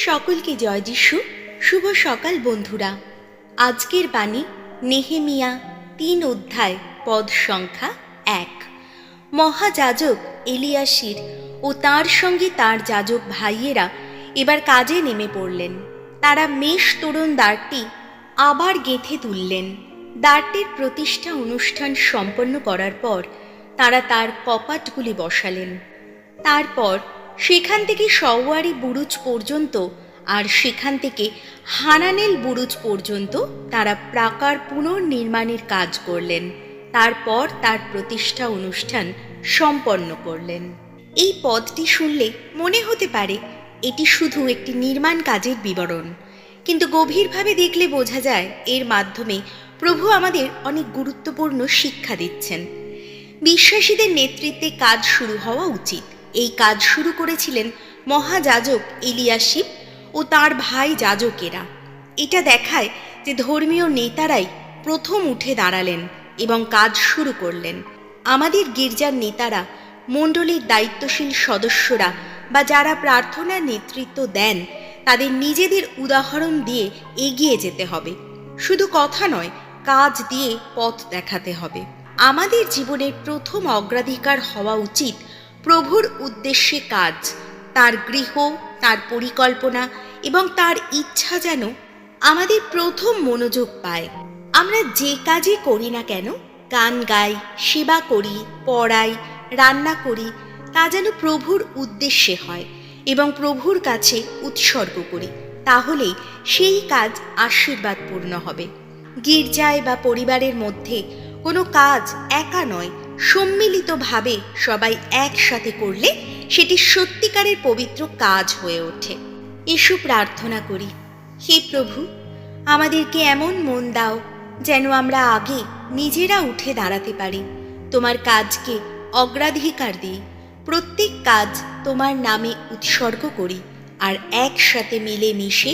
সকলকে জয় যিশু। শুভ সকাল বন্ধুরা। আজকের বাণী নেহেমিয়া ৩ অধ্যায় পদ সংখ্যা ১। মহাযাজক এলিয়াশির ও তার সঙ্গে তার যাজক ভাইয়েরা এবার কাজে নেমে পড়লেন। তারা মেষ তোরণ দ্বারটি আবার গেঁথে তুললেন। দ্বারটির প্রতিষ্ঠা অনুষ্ঠান সম্পন্ন করার পর তারা তার কপাটগুলি বসালেন। তারপর সেখান থেকে সওয়ারি বুরুজ পর্যন্ত আর সেখান থেকে হানানেল বুরুজ পর্যন্ত তারা প্রাকার পুনর্নির্মাণের কাজ করলেন। তারপর তার প্রতিষ্ঠা অনুষ্ঠান সম্পন্ন করলেন। এই পদটি শুনলে মনে হতে পারে এটি শুধু একটি নির্মাণ কাজের বিবরণ, কিন্তু গভীরভাবে দেখলে বোঝা যায় এর মাধ্যমে প্রভু আমাদের অনেক গুরুত্বপূর্ণ শিক্ষা দিচ্ছেন। বিশ্বাসীদের নেতৃত্বে কাজ শুরু হওয়া উচিত। এই কাজ শুরু করেছিলেন মহাযাজক এলিয়াশিব ও তার ভাই যাজকেরা। এটা দেখায় যে ধর্মীয় নেতারাই প্রথম উঠে দাঁড়ালেন এবং কাজ শুরু করলেন। আমাদের গির্জার নেতারা, মণ্ডলীর দায়িত্বশীল সদস্যরা বা যারা প্রার্থনার নেতৃত্ব দেন, তাদের নিজেদের উদাহরণ দিয়ে এগিয়ে যেতে হবে। শুধু কথা নয়, কাজ দিয়ে পথ দেখাতে হবে। আমাদের জীবনের প্রথম অগ্রাধিকার হওয়া উচিত প্রভুর উদ্দেশ্যে কাজ। তার গৃহ, তার পরিকল্পনা এবং তার ইচ্ছা যেন আমাদের প্রথম মনোযোগ পায়। আমরা যে কাজই করি না কেন, গান গাই, সেবা করি, পড়াই, রান্না করি, তা যেন প্রভুর উদ্দেশ্যে হয় এবং প্রভুর কাছে উৎসর্গ করি। তাহলেই সেই কাজ আশীর্বাদপূর্ণ হবে। গির্জায় বা পরিবারের মধ্যে কোনো কাজ একা নয়, সম্মিলিতভাবে সবাই একসাথে করলে সেটি সত্যিকারের পবিত্র কাজ হয়ে ওঠে। এসো প্রার্থনা করি। হে প্রভু, আমাদেরকে এমন মন দাও যেন আমরা আগে নিজেরা উঠে দাঁড়াতে পারি। তোমার কাজকে অগ্রাধিকার দিই, প্রত্যেক কাজ তোমার নামে উৎসর্গ করি আর একসাথে মিলে মিশে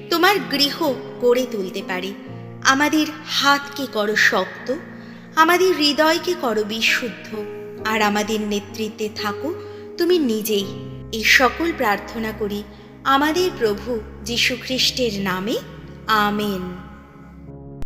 তোমার গৃহ গড়ে তুলতে পারি। আমাদের হাতকে করো শক্ত, আমাদের হৃদয়কে করো বিশুদ্ধ, আর আমাদের নেতৃত্বে থাকো তুমি নিজেই। এই সকল প্রার্থনা করি আমাদের প্রভু যীশু খ্রিস্টের নামে। আমেন।